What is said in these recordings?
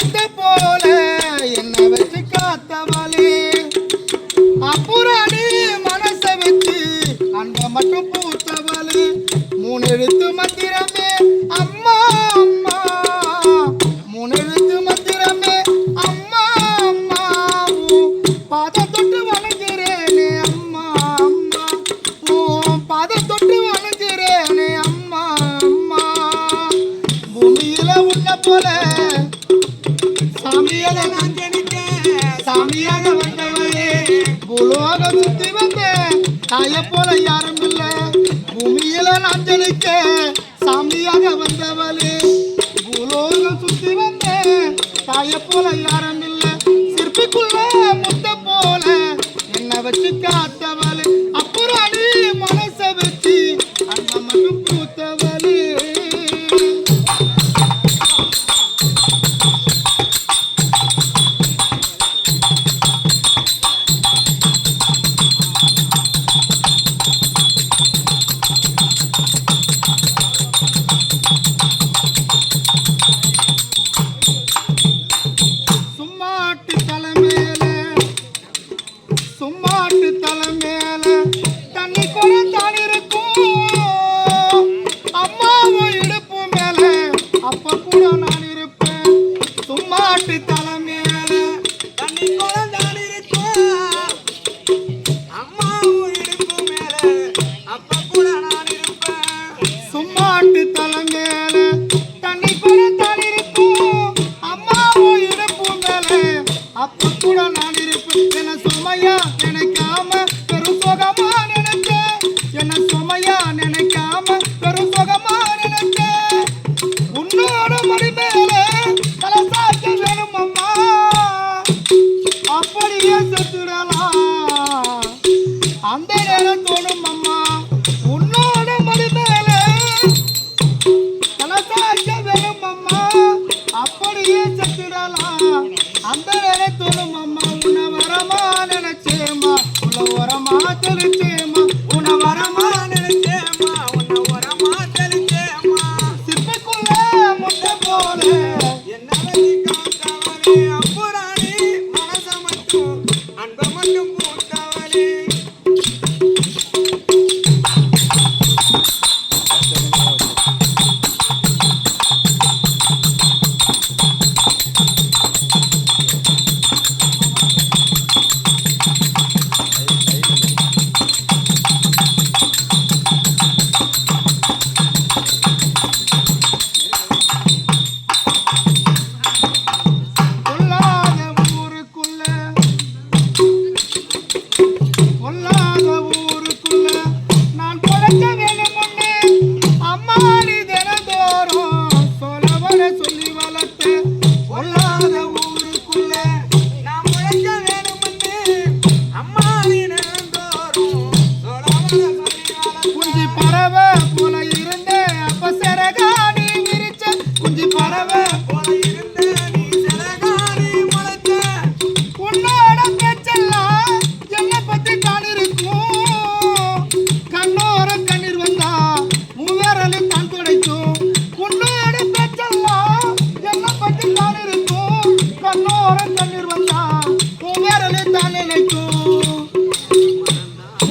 முத்த போல என்ன வச்சு காத்தவளே அப்புறாணி மனச வச்சு அன்ப மட்டும் பூத்தவளே மூணு எழுத்து மந்திரமே அம்மா அம்மா மூணு எழுத்து மந்திரமே அம்மா அம்மா பாத தொட்டு வணங்குறேனே அம்மா அம்மா பாத தொட்டு வணங்குறேனே அம்மா அம்மா பூமியில உன்ன போல சாமியாக நான் ஜனித்தேன் சாமியாக வந்தவளே பூலோகம் சுத்தி வந்தேன் தாய போல யாரும் இல்ல பூமியில நான் ஜனிக்க சாமியாக வந்தவளே பூலோகம் சுத்தி வந்தேன் தாய போல யாரும் இல்ல சிற்பிக்குள்ள முத்த போல என்ன வச்சு காத்தவளே அப்புறம் நீ மனச வச்சு அண்ணா மட்டும் பூத்தவளே சும்மாட்டு தலை மேல தண்ணி குறைந்தான் இருக்கும் அம்மாவும் இடுப்பு மேல அப்ப கூட நான் இருப்பேன் சும்மாட்டு தலை மேல தண்ணி குறைந்தான் இருக்கும் அம்மாவும் இடுப்பு மேல அப்ப கூட நான் இருப்பேன் சும்மாட்டு தலை மேல தண்ணி குறைந்தான் இருக்கும் அம்மாவும் இடுப்பு மேல அப்ப கூட நான் இருப்பேன் என்ன சுமையா நினைக்காம பெரும் சுகமா நினைச்ச என்ன சுமையா நினைக்காம பெரும் சுகமா நினைச்ச உன்னோட மடி மேல தலை சாய்க்க வேணும் அம்மா அப்படியே செத்துடலாம் அந்த நேரம் தோணும் அம்மா உன்னோட மடி மேல தலை சாய்க்க வேணும் அம்மா அப்படியே செத்துடலாம் அந்த நேரம் தோணும் அம்மா உன்னை வரமா நினைச்சேமா உன்னை வரமா தெளிச்சேமா உன்னை வரமா நினைச்சேமா உன்னை வரமா தெளிச்சேமா சிற்பிக்குள்ள முட்டை போல என்ன வச்சு காத்தவளே அப்புறாணி மனச மட்டும் அன்ப மட்டும் பூத்தவளே குஞ்சி பறவை போல இருந்தே அப்ப சிறகாணி விரிச்ச குஞ்சி பறவை போல இருந்தே நீ சிறகாணி முளைச்ச உன்னோட பேச்செல்லாம் என்ன பத்தி தான் இருக்கும் கண்ணோர கண்ணீர் வந்தா மூவேரலை தான் துடைக்கும் உன்னோட பேச்செல்லாம் என்ன பத்தி தான் இருக்கும் கண்ணோர கண்ணீர் வந்தா மூவேரலை தான் நினைக்கும்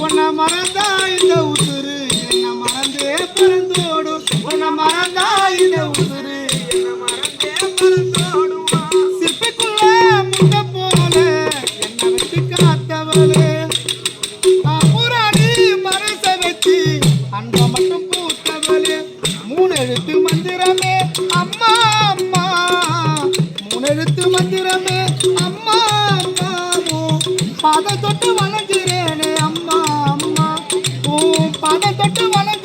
உன்னை மறந்தா இந்த உசுறு என்ன மறந்தே பறந்தோடும் உன்னை மறந்தா இந்த உசுறு என்ன மறந்தே பறந்தோடும் சிற்பிக்குள்ள முட்டை போல என்ன வச்சு காத்தவளே அப்புறாணி மனச வச்சு அன்ப மட்டும் பூத்தவளே மூணு எழுத்து மந்திரமே அம்மா அம்மா மூணு எழுத்து மந்திரமே அம்மா அம்மா பாத தொட்டு வணங்குறேனே அம்மா அம்மா பாத தொட்டு வணங்க